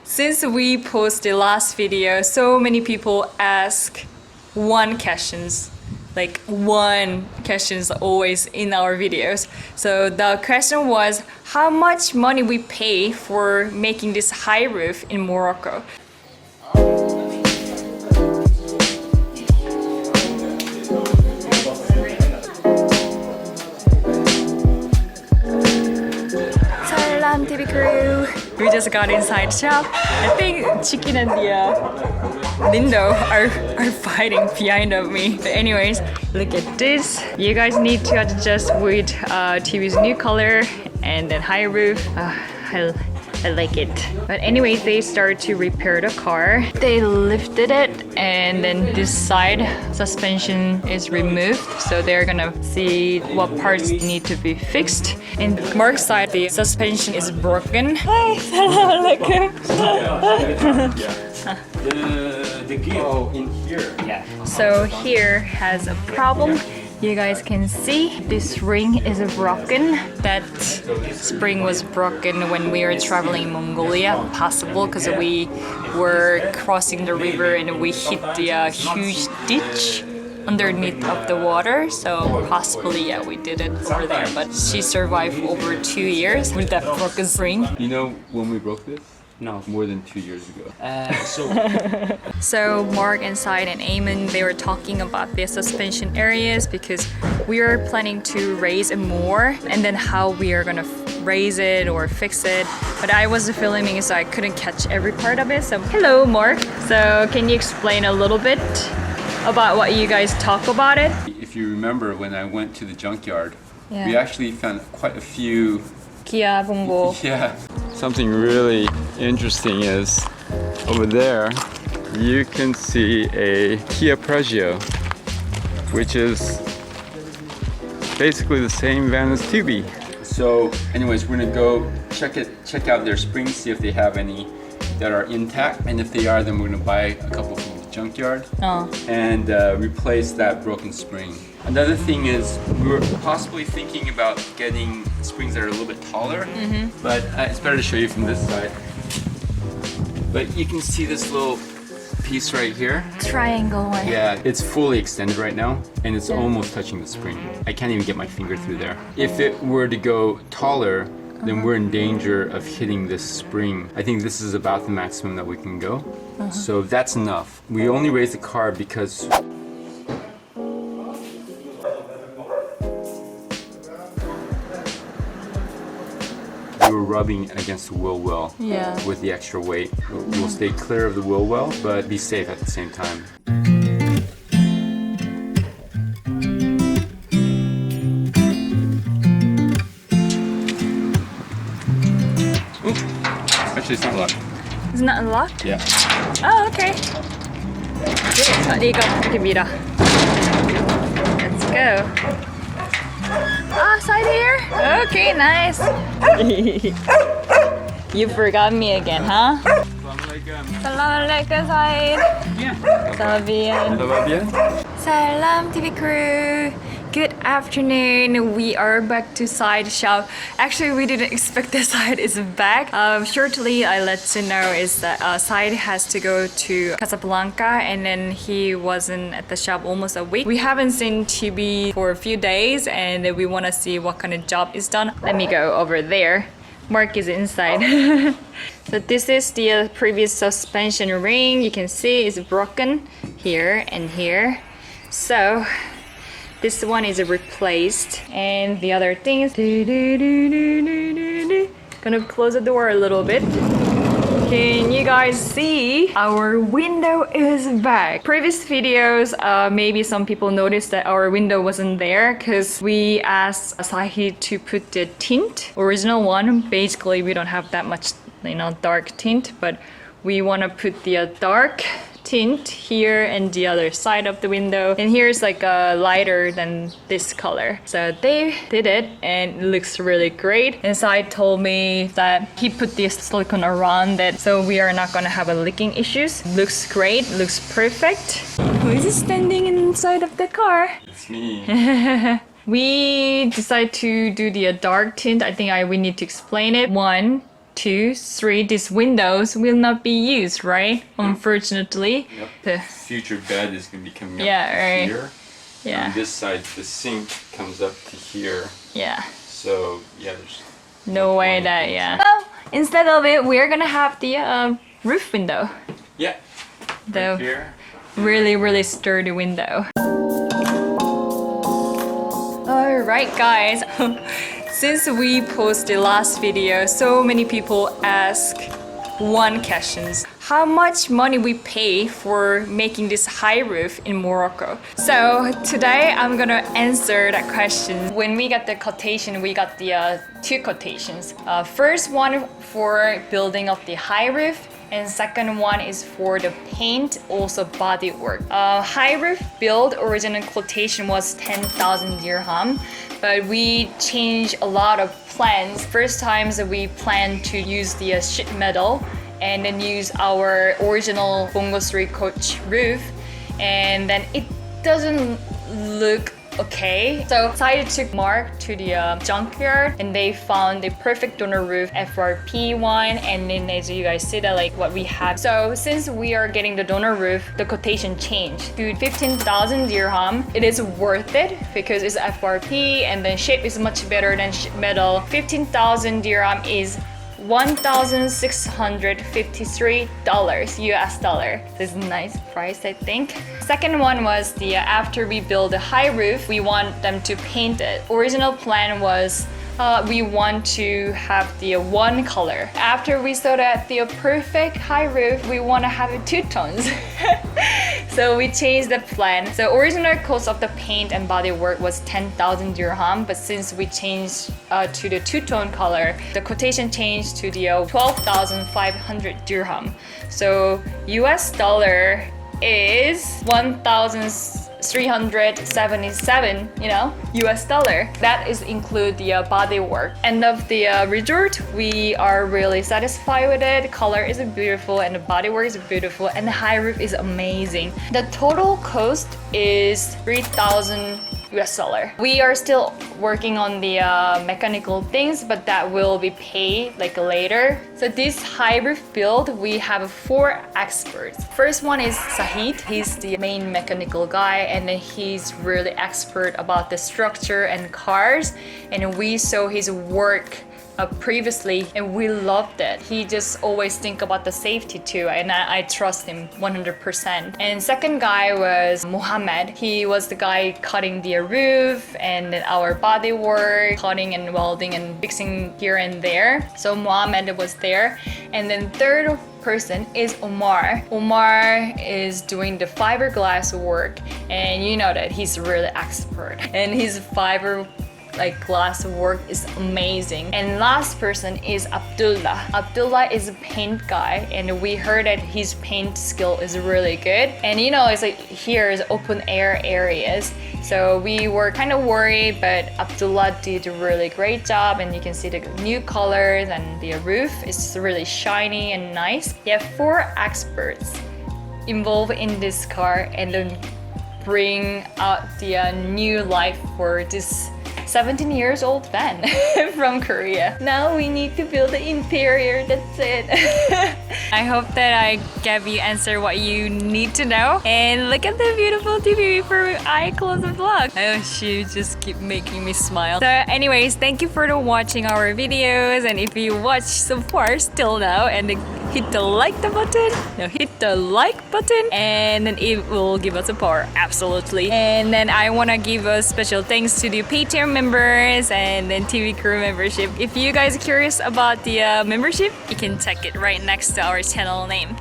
Since we posted last video, so many people ask one questions. Like one questions always in our videos. So the question was how much money we pay for making this high roof in Morocco. Salam TV crew. We just got inside shop. I think Chicken and the Lindo are fighting behind of me. But anyways, look at this. You guys need to adjust with TV's new color and then high roof. I like it. But anyways, they start to repair the car. They lifted it and then this side suspension is removed. So they're gonna see what parts need to be fixed. In Mark's side, the suspension is broken. Hi, salam alaikum. The gear in here. Yeah. So here has a problem. You guys can see this ring is broken. That spring was broken when we were traveling in Mongolia. Possible because we were crossing the river and we hit the huge ditch underneath of the water. So possibly, yeah, we did it over there. But she survived over 2 years with that broken spring. You know when we broke this? No, more than 2 years ago. So Mark and Said and Eamon, they were talking about the suspension areas because we are planning to raise it more and then how we are gonna raise it or fix it. But I was filming so I couldn't catch every part of it. So hello Mark. So can you explain a little bit about what you guys talk about it? If you remember when I went to the junkyard, Yeah. we actually found quite a few. Kia Bongo. Yeah. Something really interesting is over there you can see a Kia Peugeot, which is basically the same van as Tubi. So anyways, we're gonna go check out their springs, see if they have any that are intact, and if they are, then we're gonna buy a couple from the junkyard and replace that broken spring. Another thing is we were possibly thinking about getting springs that are a little bit taller, but it's better to show you from this side. But you can see this little piece right here. Triangle one. Yeah, it's fully extended right now and it's almost touching the spring. I can't even get my finger through there. If it were to go taller, then we're in danger of hitting this spring. I think this is about the maximum that we can go. So that's enough. We only raised the car because we were rubbing against the wheel well with the extra weight. We'll stay clear of the wheel well, but be safe at the same time. Actually, it's not locked. It's not unlocked? Yeah. Oh, okay. Let's go. Side here? Okay, nice. You forgot me again, huh? Salam alaikum, Said. Yeah. Ça va bien? Ça va bien? Salam TV crew. Good afternoon. We are back to Side shop. Actually, we didn't expect that Side is back. Shortly, I let you know is that Side has to go to Casablanca and then he wasn't at the shop almost a week. We haven't seen Tubi for a few days and we want to see what kind of job is done. Let me go over there. Mark is inside. So this is the previous suspension ring. You can see it's broken here and here. So this one is replaced and the other thing is gonna close the door a little bit. Can you guys see? Our window is back. Previous videos, maybe some people noticed that our window wasn't there because we asked Asahi to put the tint, original one. Basically, we don't have that much, dark tint, but we want to put the dark tint here and the other side of the window, and here's like a lighter than this color. So they did it and it looks really great. And Sai told me that he put this silicone around it so we are not gonna have a leaking issues. Looks great, looks perfect. Who is standing inside of the car? It's me. We decided to do the dark tint. I think we need to explain it. 1, 2, 3, these windows will not be used, right? Unfortunately. Yep. The- Future bed is going to be coming up Yeah, to right. here. Yeah. On this side, the sink comes up to here. Yeah. So, yeah, there's No way point that, in yeah. inside. Well, instead of it, we're gonna have the roof window. Yeah. The Right here. really, really sturdy window. Alright guys, since we posted last video, so many people ask one questions. How much money we pay for making this high roof in Morocco? So today I'm gonna answer that question. When we got the quotation, we got the 2 quotations. First one for building of the high roof, and second one is for the paint, also body work. High roof build original quotation was 10,000 dirham, but we changed a lot of plans. First times we planned to use the sheet metal and then use our original Bongo III Coach roof, and then it doesn't look okay. So decided to mark to the junkyard, and they found the perfect donor roof FRP one, and then as you guys see that like what we have. So since we are getting the donor roof, the quotation changed to 15,000 dirham. It is worth it because it's FRP and then shape is much better than sheet metal. 15,000 dirham is $1,653 US dollar. This is a nice price, I think. Second one was the after we build a high roof, we want them to paint it. Original plan was we want to have the one color. After we saw that the perfect high roof, we want to have it 2 tones. So we changed the plan. So original cost of the paint and body work was 10,000 dirham, but since we changed to the 2-tone color, the quotation changed to the 12,500 dirham. So US dollar is 1,377, US dollar. That is include the body work. End of the resort, we are really satisfied with it. Color is beautiful and the body work is beautiful and the high roof is amazing. The total cost is 3,000 US dollar. We are still working on the mechanical things, but that will be paid like later. So this high roof build, we have 4 experts. First one is Sahid. He's the main mechanical guy, and then he's really expert about the structure and cars. And we saw his work previously and we loved it. He just always think about the safety too, and I trust him 100%. And second guy was Mohammed. He was the guy cutting the roof and then our body work, cutting and welding and fixing here and there. So Mohammed was there. And then third person is Omar. Omar is doing the fiberglass work, and you know that he's really expert, and his fiber glass work is amazing. And last person is Abdullah. Abdullah is a paint guy, and we heard that his paint skill is really good. And it's like here is open air areas, so we were kind of worried, but Abdullah did a really great job, and you can see the new colors and the roof is really shiny and nice. You have 4 experts involved in this car and then bring out the new life for this 17 years old van from Korea. Now we need to build the interior, that's it. I hope that I gave you answer what you need to know. And look at the beautiful TV before I close the vlog. Oh, she just keep making me smile. So anyways, thank you for watching our videos, and if you watch so far still now, and hit the like button, and then it will give us a power, absolutely. And then I want to give a special thanks to the Patreon members and then TV crew membership. If you guys are curious about the membership, you can check it right next to our channel name.